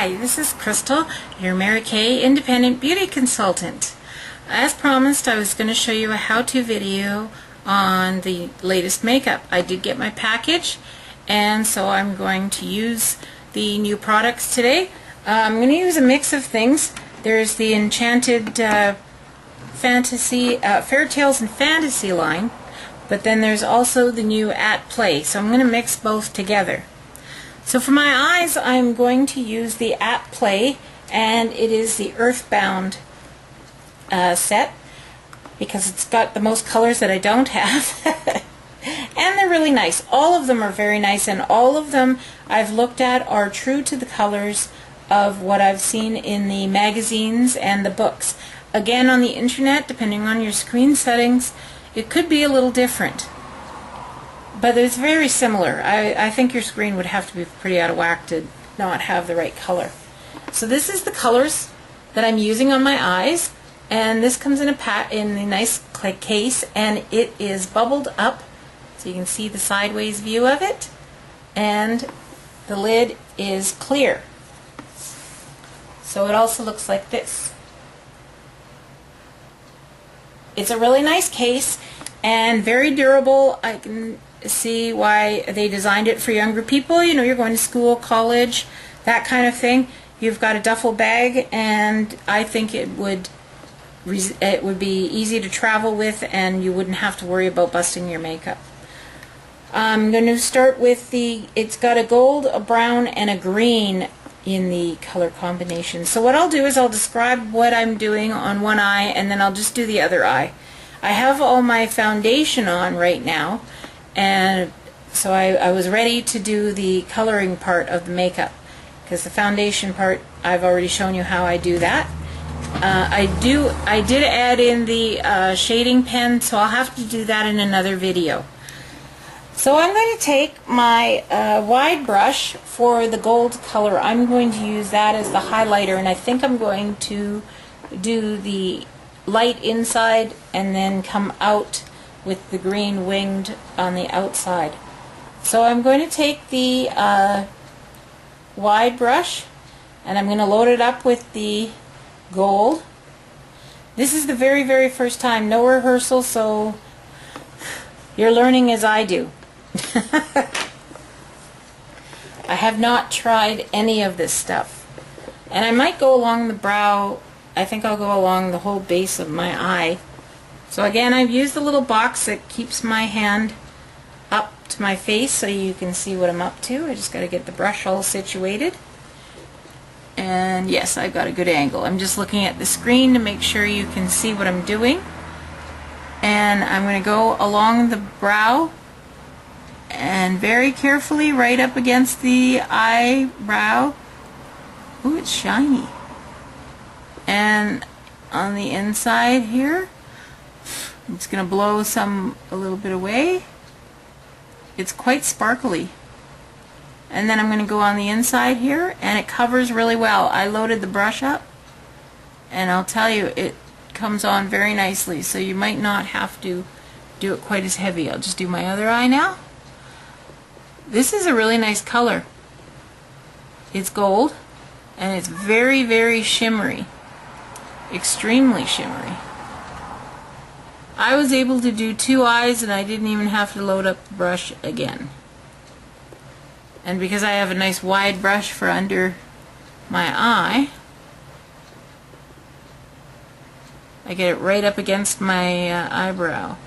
Hi, this is Crystal, your Mary Kay Independent Beauty Consultant. As promised, I was going to show you a how-to video on the latest makeup. I did get my package, and so I'm going to use the new products today. I'm going to use a mix of things. There's the Enchanted Fantasy, Fairy Tales and Fantasy line, but then there's also the new At Play, so I'm going to mix both together. So for my eyes, I'm going to use the At Play, and it is the Earthbound set because it's got the most colors that I don't have. And they're really nice. All of them are very nice, and all of them I've looked at are true to the colors of what I've seen in the magazines and the books. Again, on the internet, depending on your screen settings, it could be a little different. But it's very similar. I think your screen would have to be pretty out of whack to not have the right color. So this is the colors that I'm using on my eyes, and this comes in a nice case, and it is bubbled up, so you can see the sideways view of it, and the lid is clear. So it also looks like this. It's a really nice case and very durable. I can see why they designed it for younger people. You know, you're going to school, college, that kind of thing. You've got a duffel bag, and I think it would be easy to travel with, and you wouldn't have to worry about busting your makeup. I'm going to start with it's got a gold, a brown, and a green in the color combination. So what I'll do is I'll describe what I'm doing on one eye, and then I'll just do the other eye. I have all my foundation on right now, and so I was ready to do the coloring part of the makeup, because the foundation part I've already shown you how I do that. I did add in the shading pen, so I'll have to do that in another video. So I'm going to take my wide brush for the gold color. I'm going to use that as the highlighter, and I think I'm going to do the light inside and then come out with the green winged on the outside. So I'm going to take the wide brush, and I'm going to load it up with the gold. This is the very, very first time, no rehearsal, so you're learning as I do. I have not tried any of this stuff, and I might go along the brow. I think I'll go along the whole base of my eye. So again, I've used the little box that keeps my hand up to my face so you can see what I'm up to. I just got to get the brush all situated. And yes, I've got a good angle. I'm just looking at the screen to make sure you can see what I'm doing. And I'm going to go along the brow and very carefully right up against the eyebrow. Ooh, it's shiny. And on the inside here, I'm just going to blow a little bit away. It's quite sparkly. And then I'm going to go on the inside here, and it covers really well. I loaded the brush up, and I'll tell you, it comes on very nicely, so you might not have to do it quite as heavy. I'll just do my other eye now. This is a really nice color. It's gold, and it's very, very shimmery. Extremely shimmery. I was able to do two eyes, and I didn't even have to load up the brush again. And because I have a nice wide brush for under my eye, I get it right up against my eyebrow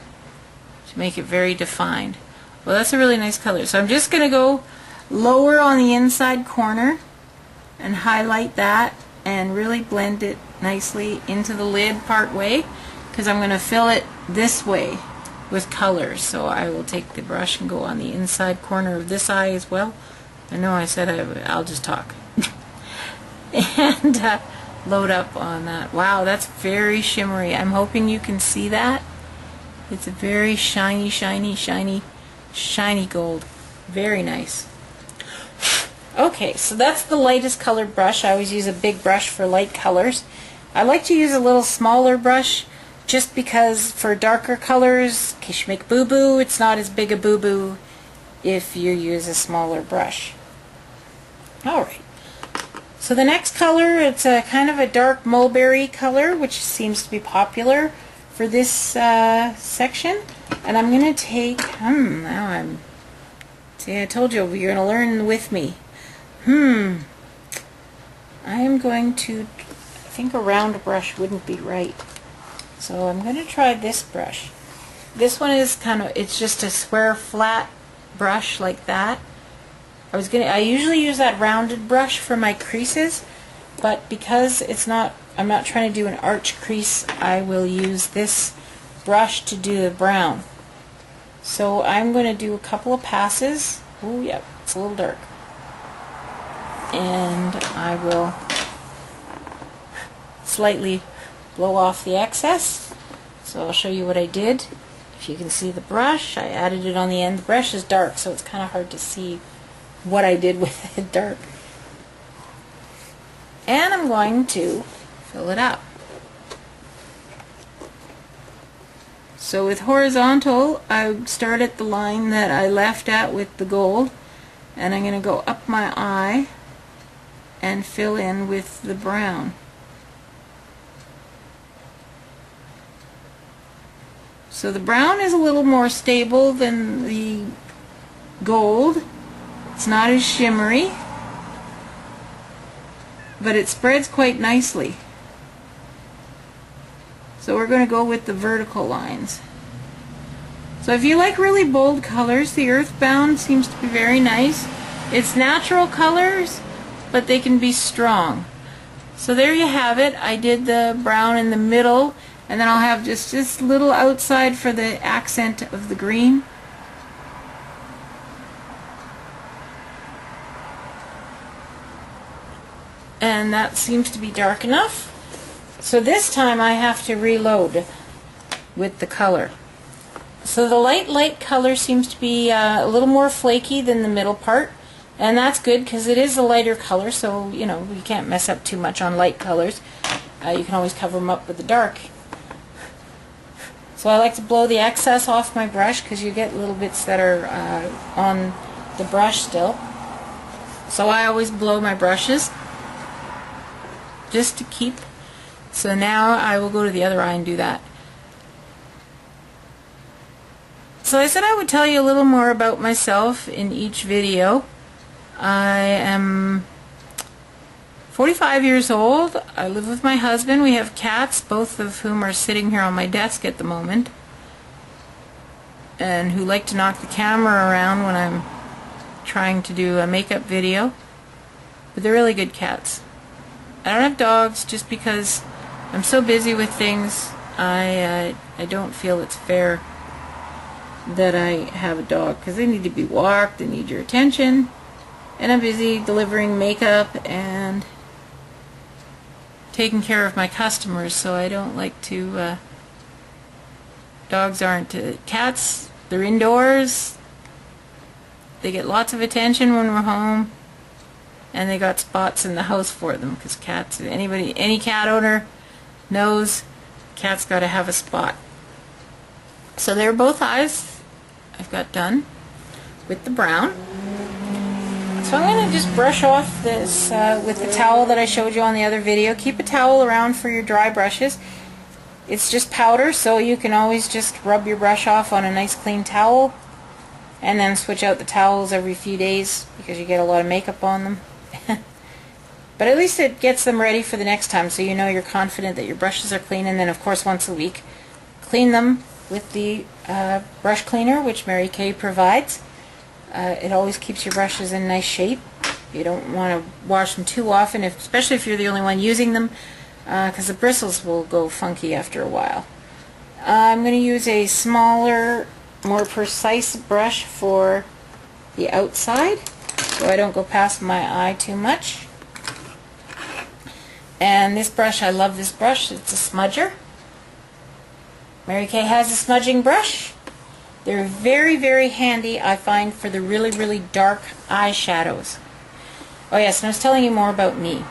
to make it very defined. Well, that's a really nice color. So I'm just going to go lower on the inside corner and highlight that and really blend it nicely into the lid part way, because I'm going to fill it this way with colors. So I will take the brush and go on the inside corner of this eye as well. I know I said I'll just talk. And load up on that. Wow, that's very shimmery. I'm hoping you can see that. It's a very shiny, shiny, shiny, shiny gold. Very nice. Okay, so that's the lightest colored brush. I always use a big brush for light colors. I like to use a little smaller brush just because for darker colors, in case you make boo-boo, it's not as big a boo-boo if you use a smaller brush. Alright, So the next color, it's a kind of a dark mulberry color, which seems to be popular for this section. And I'm going to take, now I'm, see, I told you, you're going to learn with me. I am going to, I think a round brush wouldn't be right. So I'm going to try this brush. This one is kind of, it's just a square flat brush like that. I usually use that rounded brush for my creases, but because I'm not trying to do an arch crease, I will use this brush to do the brown. So I'm going to do a couple of passes. Oh, yeah, it's a little dark. And I will slightly blow off the excess. So I'll show you what I did. If you can see the brush, I added it on the end. The brush is dark, so it's kind of hard to see what I did with it dark. And I'm going to fill it up. So with horizontal, I start at the line that I left at with the gold, and I'm going to go up my eye and fill in with the brown. So the brown is a little more stable than the gold. It's not as shimmery, but it spreads quite nicely. So we're going to go with the vertical lines. So if you like really bold colors, the Earthbound seems to be very nice. It's natural colors, but they can be strong. So there you have it. I did the brown in the middle, and then I'll have just this little outside for the accent of the green. And that seems to be dark enough. So this time I have to reload with the color. So the light color seems to be a little more flaky than the middle part, and that's good because it is a lighter color, so you know you can't mess up too much on light colors. You can always cover them up with the dark. So I like to blow the excess off my brush because you get little bits that are on the brush still. So I always blow my brushes just to keep. So now I will go to the other eye and do that. So I said I would tell you a little more about myself in each video. I am 45 years old. I live with my husband. We have cats, both of whom are sitting here on my desk at the moment, and who like to knock the camera around when I'm trying to do a makeup video. But they're really good cats. I don't have dogs just because I'm so busy with things. I don't feel it's fair that I have a dog because they need to be walked, they need your attention, and I'm busy delivering makeup and taking care of my customers, so I don't like to dogs aren't cats. They're indoors, they get lots of attention when we're home, and they got spots in the house for them because cats, any cat owner knows cat's got to have a spot. So they're both eyes I've got done with the brown. So I'm going to just brush off this with the towel that I showed you on the other video. Keep a towel around for your dry brushes. It's just powder, so you can always just rub your brush off on a nice clean towel and then switch out the towels every few days because you get a lot of makeup on them. But at least it gets them ready for the next time, so you know you're confident that your brushes are clean. And then of course once a week clean them with the brush cleaner, which Mary Kay provides. It always keeps your brushes in nice shape. You don't want to wash them too often, especially if you're the only one using them, because the bristles will go funky after a while. I'm going to use a smaller, more precise brush for the outside, so I don't go past my eye too much. And this brush, I love this brush. It's a smudger. Mary Kay has a smudging brush. They're very, very handy, I find, for the really, really dark eyeshadows. Oh yes, and I was telling you more about me.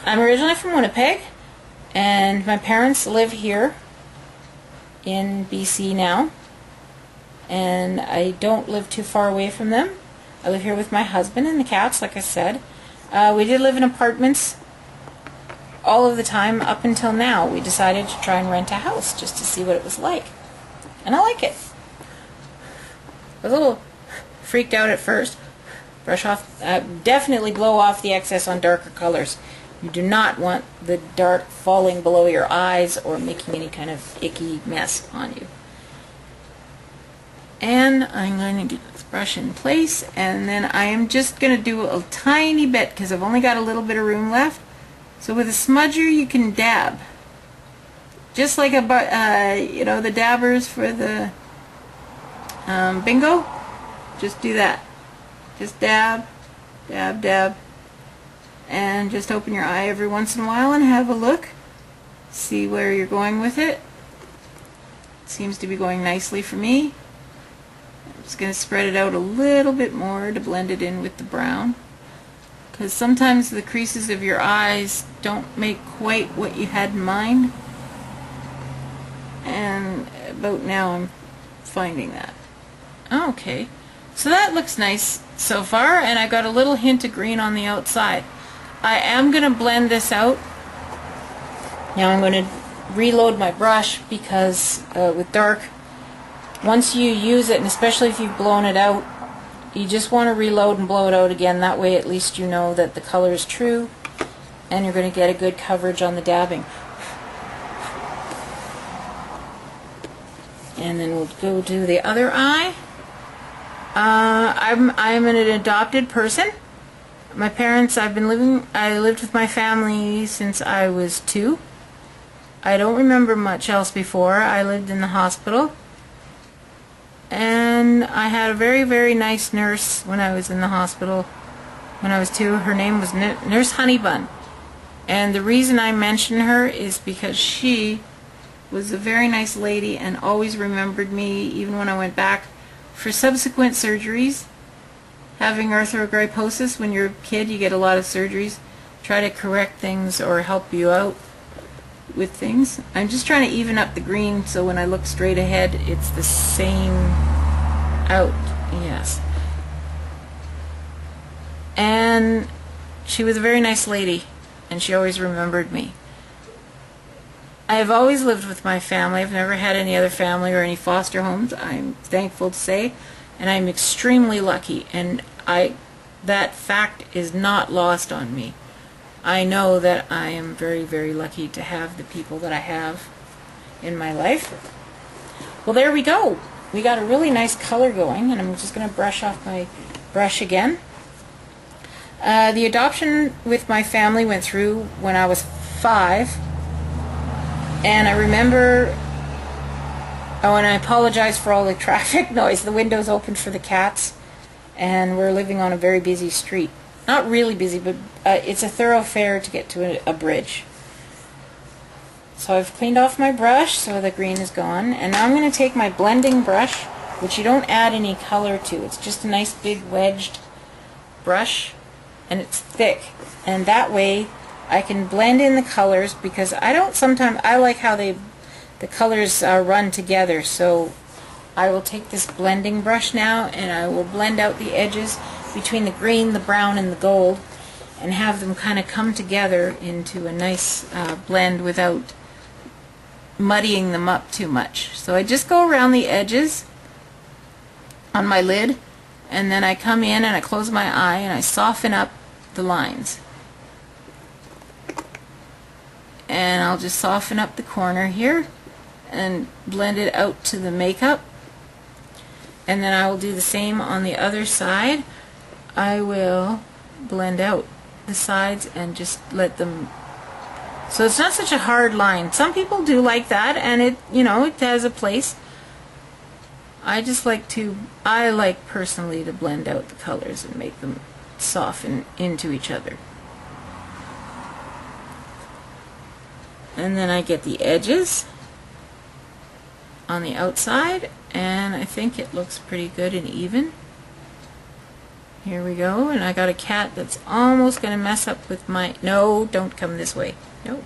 I'm originally from Winnipeg, and my parents live here in BC now, and I don't live too far away from them. I live here with my husband and the cats, like I said. We did live in apartments all of the time up until now. We decided to try and rent a house just to see what it was like. And I like it. I was a little freaked out at first. Brush off, definitely blow off the excess on darker colors. You do not want the dark falling below your eyes or making any kind of icky mess on you. And I'm going to get this brush in place, and then I am just going to do a tiny bit because I've only got a little bit of room left. So with a smudger you can dab. Just like you know, the dabbers for the bingo. Just do that. Just dab, dab, dab. And just open your eye every once in a while and have a look. See where you're going with it. It seems to be going nicely for me. I'm just going to spread it out a little bit more to blend it in with the brown. Because sometimes the creases of your eyes don't make quite what you had in mind. And about now I'm finding that. Okay, so that looks nice so far, and I got a little hint of green on the outside. I am going to blend this out. Now I'm going to reload my brush because with dark, once you use it, and especially if you've blown it out, you just want to reload and blow it out again. That way at least you know that the color is true and you're going to get a good coverage on the dabbing. And then we'll go to the other eye. I'm an adopted person. My parents, I lived with my family since I was 2. I don't remember much else before. I lived in the hospital. And I had a very, very nice nurse when I was in the hospital when I was 2. Her name was Nurse Honeybun. And the reason I mention her is because she was a very nice lady and always remembered me even when I went back for subsequent surgeries. Having arthrogryposis, when you're a kid you get a lot of surgeries, try to correct things or help you out with things. I'm just trying to even up the green so when I look straight ahead it's the same out. Yes. And she was a very nice lady and she always remembered me. I've always lived with my family. I've never had any other family or any foster homes, I'm thankful to say, and I'm extremely lucky, and that fact is not lost on me. I know that I am very, very lucky to have the people that I have in my life. Well, there we go. We got a really nice color going, and I'm just going to brush off my brush again. The adoption with my family went through when I was 5. And I remember, oh, and I apologize for all the traffic noise. The window's open for the cats, and we're living on a very busy street. Not really busy, but it's a thoroughfare to get to a bridge. So I've cleaned off my brush so the green is gone, and now I'm going to take my blending brush, which you don't add any color to. It's just a nice big wedged brush, and it's thick, and that way I can blend in the colors, because I like how the colors run together. So I will take this blending brush now and I will blend out the edges between the green, the brown, and the gold, and have them kind of come together into a nice blend without muddying them up too much. So I just go around the edges on my lid, and then I come in and I close my eye and I soften up the lines. And I'll just soften up the corner here and blend it out to the makeup. And then I will do the same on the other side. I will blend out the sides and just let them, so it's not such a hard line. Some people do like that, and it has a place. I like personally to blend out the colors and make them soften into each other. And then I get the edges on the outside, and I think it looks pretty good and even. Here we go, and I got a cat that's almost going to mess up with my... No, don't come this way. No.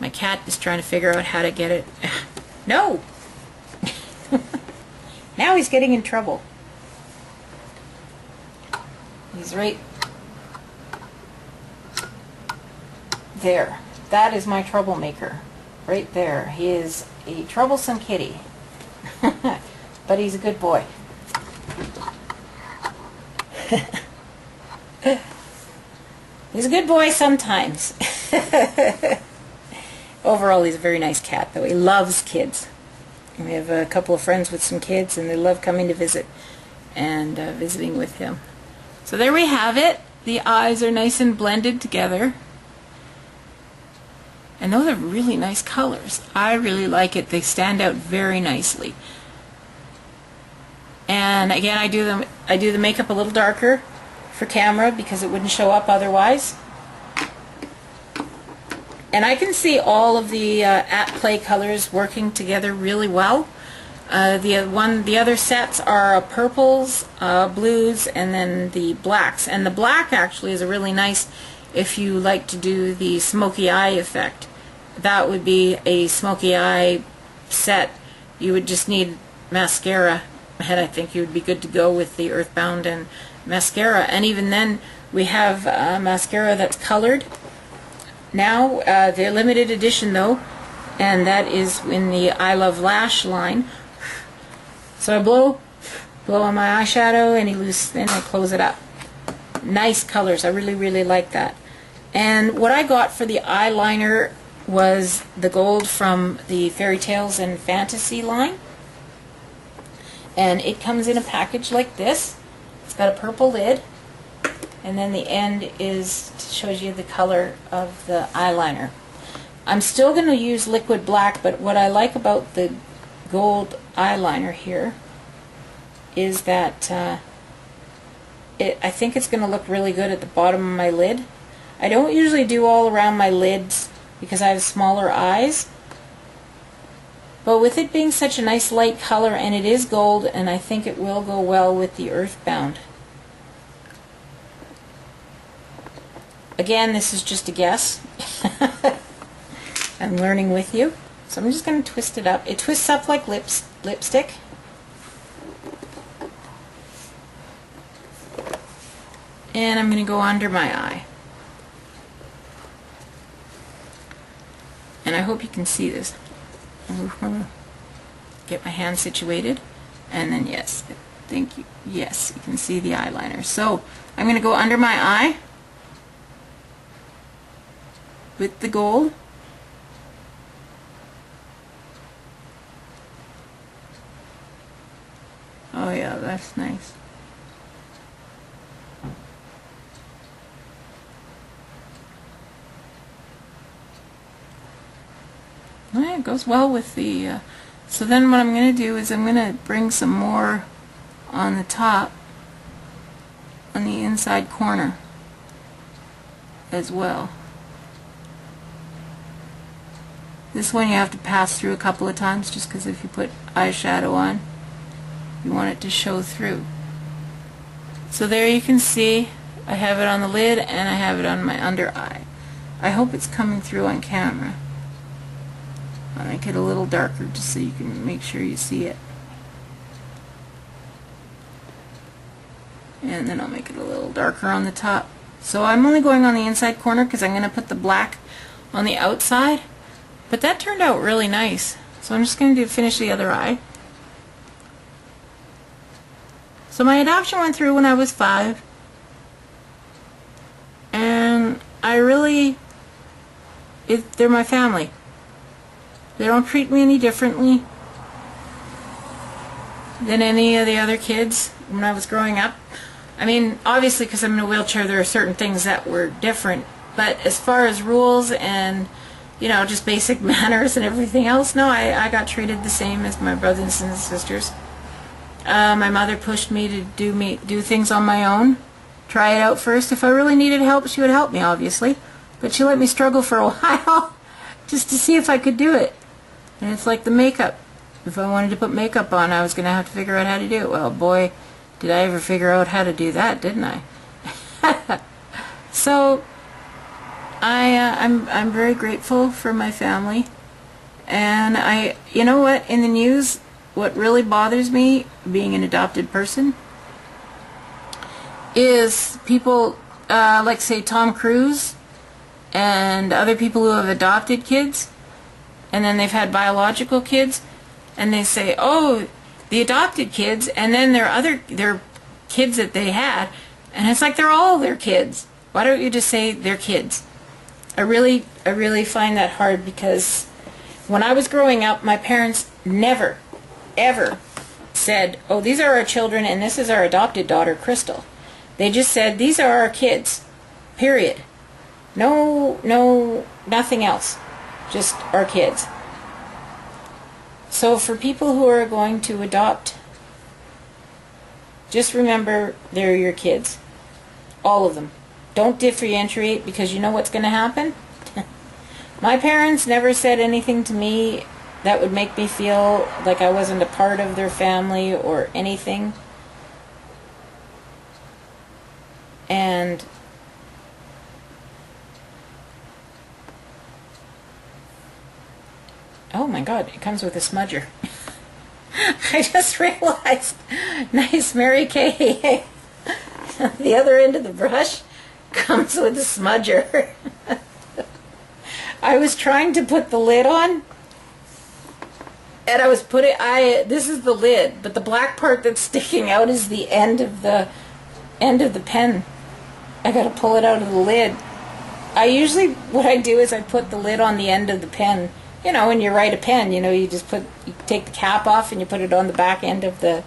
My cat is trying to figure out how to get it. No! Now he's getting in trouble. He's right there. That is my troublemaker. Right there. He is a troublesome kitty. But he's a good boy. He's a good boy sometimes. Overall, he's a very nice cat, though. He loves kids. And we have a couple of friends with some kids, and they love coming to visit and visiting with him. So there we have it. The eyes are nice and blended together. And those are really nice colors. I really like it. They stand out very nicely. And again, I do the makeup a little darker for camera because it wouldn't show up otherwise. And I can see all of the at-play colors working together really well. The other sets are purples, blues, and then the blacks. And the black actually is a really nice if you like to do the smoky eye effect. That would be a smoky eye set. You would just need mascara, and I think you would be good to go with the Earthbound and mascara. And even then, we have mascara that's colored. Now, the limited edition though, and that is in the I Love Lash line. So I blow on my eyeshadow, any loose, then I close it up. Nice colors. I really, really like that. And what I got for the eyeliner was the gold from the Fairy Tales and Fantasy line. And it comes in a package like this. It's got a purple lid. And then the end shows you the color of the eyeliner. I'm still going to use liquid black, but what I like about the gold eyeliner here is that I think it's going to look really good at the bottom of my lid. I don't usually do all around my lids because I have smaller eyes. But with it being such a nice light color, and it is gold, and I think it will go well with the Earthbound. Again, this is just a guess. I'm learning with you. So I'm just going to twist it up. It twists up like lipstick. And I'm going to go under my eye. And I hope you can see this. Get my hand situated. And then yes, thank you. Yes, you can see the eyeliner. So I'm going to go under my eye with the gold. Oh yeah, that's nice. Oh, yeah, it goes well with the so then what I'm going to do is I'm going to bring some more on the top, on the inside corner as well. This one you have to pass through a couple of times just because if you put eyeshadow on, you want it to show through. So there you can see I have it on the lid and I have it on my under eye. I hope it's coming through on camera. I'll make it a little darker just so you can make sure you see it. And then I'll make it a little darker on the top. So I'm only going on the inside corner because I'm going to put the black on the outside. But that turned out really nice. So I'm just going to finish the other eye. So my adoption went through when I was 5. And I really, they're my family. They don't treat me any differently than any of the other kids when I was growing up. I mean, obviously because I'm in a wheelchair there are certain things that were different. But as far as rules and, you know, just basic manners and everything else, no, I got treated the same as my brothers and sisters. My mother pushed me to do things on my own. Try it out first. If I really needed help, she would help me, obviously. But she let me struggle for a while just to see if I could do it. And it's like the makeup. If I wanted to put makeup on, I was going to have to figure out how to do it. Well, boy, did I ever figure out how to do that, didn't I? So, I'm very grateful for my family. And you know what, in the news, what really bothers me, being an adopted person, is people, like say Tom Cruise, and other people who have adopted kids, and then they've had biological kids, and they say, oh, the adopted kids, and then their kids that they had, and it's like they're all their kids. Why don't you just say they're kids? I really find that hard, because when I was growing up, my parents never, ever said, oh, these are our children and this is our adopted daughter, Crystal. They just said, these are our kids, period. No, nothing else. Just our kids. So for people who are going to adopt, just remember they're your kids. All of them. Don't differentiate, because you know what's going to happen? My parents never said anything to me that would make me feel like I wasn't a part of their family or anything. And oh my God, it comes with a smudger. I just realized. Nice, Mary Kay. The other end of the brush comes with a smudger. I was trying to put the lid on, and I was putting, this is the lid, but the black part that's sticking out is the end of the pen. I gotta pull it out of the lid. What I do is I put the lid on the end of the pen. You know, when you write a pen, you know, you take the cap off and you put it on the back end of the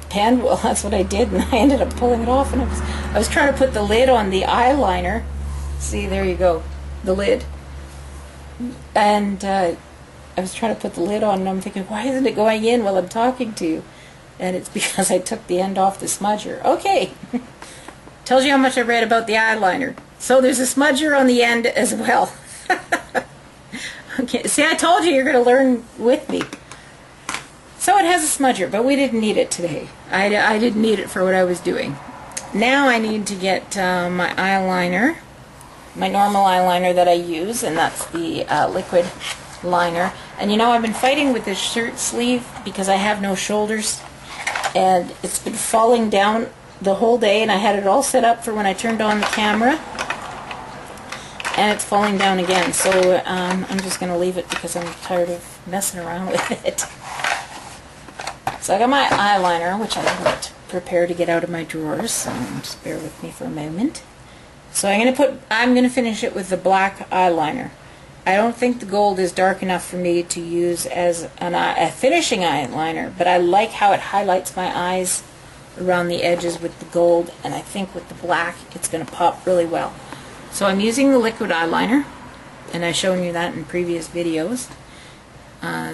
pen. Well, that's what I did, and I ended up pulling it off, and I was trying to put the lid on the eyeliner. See, there you go, the lid. And I was trying to put the lid on, and I'm thinking, why isn't it going in while I'm talking to you? And it's because I took the end off the smudger. Okay. Tells you how much I read about the eyeliner. So there's a smudger on the end as well. Okay, see, I told you you're going to learn with me. So it has a smudger, but we didn't need it today. I didn't need it for what I was doing. Now I need to get my eyeliner, my normal eyeliner that I use, and that's the liquid liner. And you know, I've been fighting with this shirt sleeve because I have no shoulders, and it's been falling down the whole day, and I had it all set up for when I turned on the camera, and it's falling down again. So I'm just going to leave it because I'm tired of messing around with it. So I got my eyeliner, which I haven't prepared to get out of my drawers, so just bear with me for a moment. So I'm going to finish it with the black eyeliner. I don't think the gold is dark enough for me to use as a finishing eyeliner, but I like how it highlights my eyes around the edges with the gold, and I think with the black it's going to pop really well. So I'm using the liquid eyeliner, and I've shown you that in previous videos.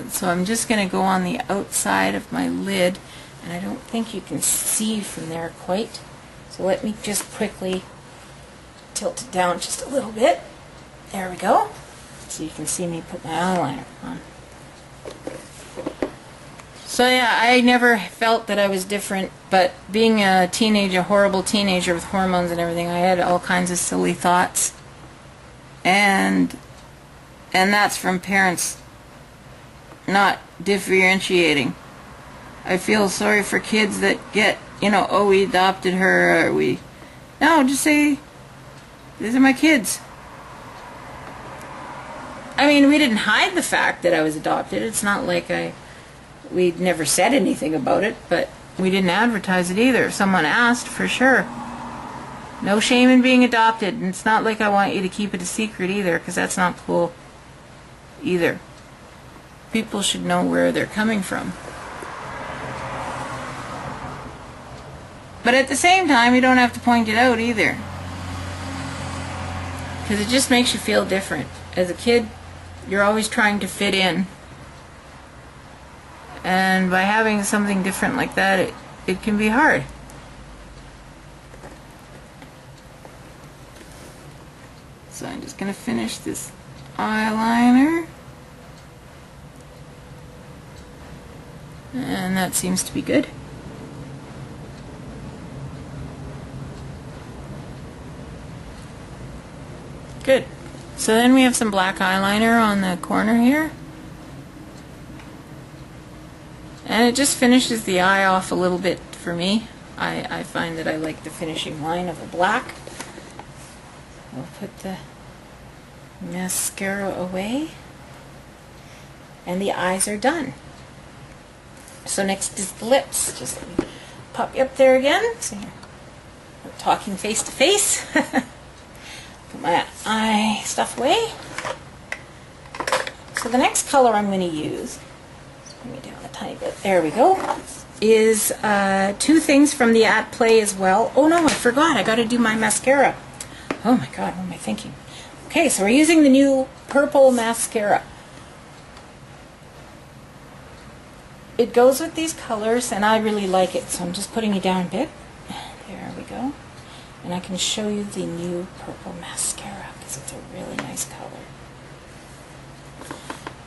So I'm just going to go on the outside of my lid, and I don't think you can see from there quite. So let me just quickly tilt it down just a little bit. There we go. So you can see me put my eyeliner on. So yeah, I never felt that I was different, but being a teenager, a horrible teenager with hormones and everything, I had all kinds of silly thoughts. And that's from parents not differentiating. I feel sorry for kids that get, you know, oh, we adopted her, or no, just say, these are my kids. I mean, we didn't hide the fact that I was adopted. It's not like we'd never said anything about it, but we didn't advertise it either. If someone asked, for sure. No shame in being adopted, and it's not like I want you to keep it a secret either, because that's not cool either. People should know where they're coming from. But at the same time, you don't have to point it out either, because it just makes you feel different. As a kid, you're always trying to fit in. And by having something different like that, it can be hard. So I'm just going to finish this eyeliner. And that seems to be good. Good. So then we have some black eyeliner on the corner here. And it just finishes the eye off a little bit for me. I find that I like the finishing line of the black. We'll put the mascara away, and the eyes are done. So next is the lips. Just pop you up there again. So we're talking face to face. Put my eye stuff away. So the next color I'm going to use, let's bring it down a tiny bit, there we go, is two things from the At Play as well. Oh no, I forgot, I got to do my mascara. Oh my god, what am I thinking? Okay, so we're using the new purple mascara. It goes with these colors and I really like it, so I'm just putting it down a bit. There we go. And I can show you the new purple mascara because it's a really nice color.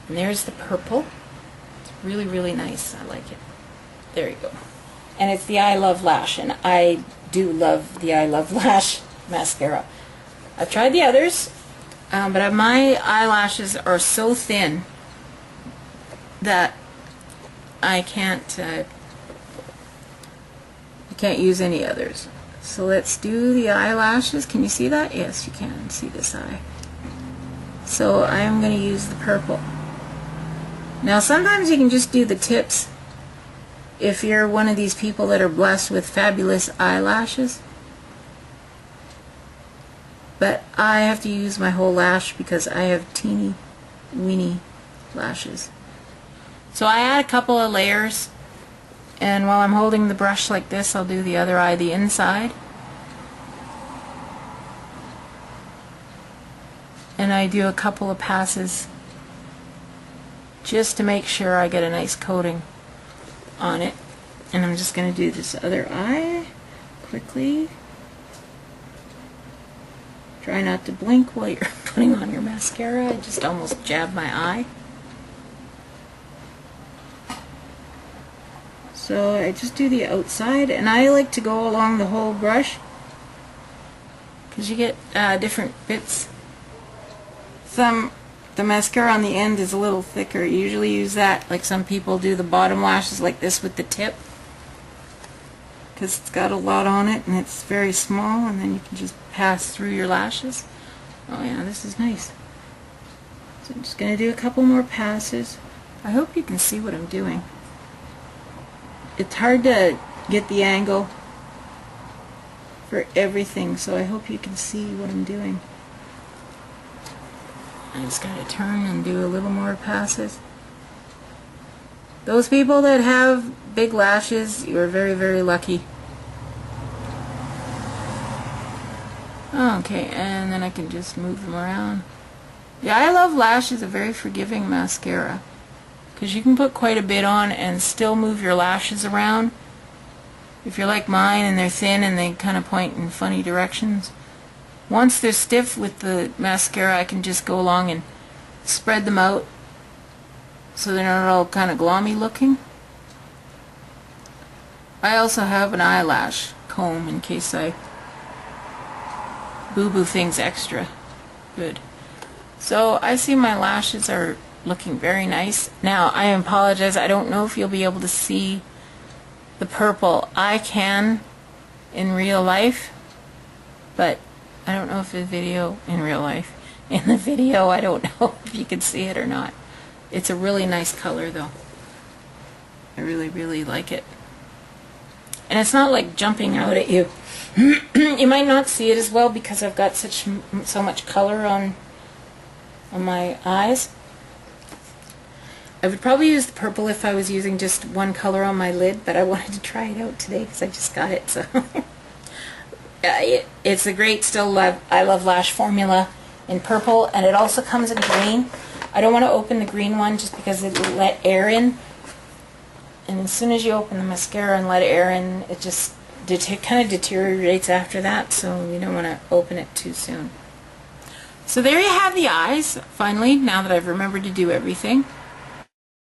And there's the purple. It's really, really nice. I like it. There you go. And it's the I Love Lash, and I do love the I Love Lash mascara. I've tried the others, but my eyelashes are so thin that I can't use any others. So let's do the eyelashes. Can you see that? Yes, you can see this eye. So I am going to use the purple. Now sometimes you can just do the tips if you're one of these people that are blessed with fabulous eyelashes. But I have to use my whole lash because I have teeny weeny lashes. So I add a couple of layers, and while I'm holding the brush like this, I'll do the other eye, the inside. And I do a couple of passes just to make sure I get a nice coating on it. And I'm just going to do this other eye quickly. Try not to blink while you're putting on your mascara. I just almost jabbed my eye. So I just do the outside, and I like to go along the whole brush because you get different bits. The mascara on the end is a little thicker. You usually use that, like some people do the bottom lashes like this with the tip, because it's got a lot on it and it's very small, and then you can just pass through your lashes. Oh yeah, this is nice. So I'm just going to do a couple more passes. I hope you can see what I'm doing. It's hard to get the angle for everything, so I hope you can see what I'm doing. I just got to turn and do a little more passes. Those people that have big lashes, you're very, very lucky. Okay, and then I can just move them around. The I Love Lash is a very forgiving mascara, because you can put quite a bit on and still move your lashes around. If you're like mine and they're thin and they kind of point in funny directions. Once they're stiff with the mascara, I can just go along and spread them out so they're not all kind of glommy looking. I also have an eyelash comb in case I boo-boo things extra good. So I see my lashes are looking very nice. Now I apologize, I don't know if you'll be able to see the purple. I can in real life, but I don't know if the video in real life. In the video, I don't know if you can see it or not. It's a really nice color though. I really, really like it. And it's not like jumping out at you. You might not see it as well because I've got so much color on my eyes. I would probably use the purple if I was using just one color on my lid, but I wanted to try it out today because I just got it. So it's a great Still I Love Lash formula in purple, and it also comes in green. I don't want to open the green one just because it will let air in, and as soon as you open the mascara and let air in, it just kind of deteriorates after that, so you don't want to open it too soon. So there you have the eyes, finally, now that I've remembered to do everything.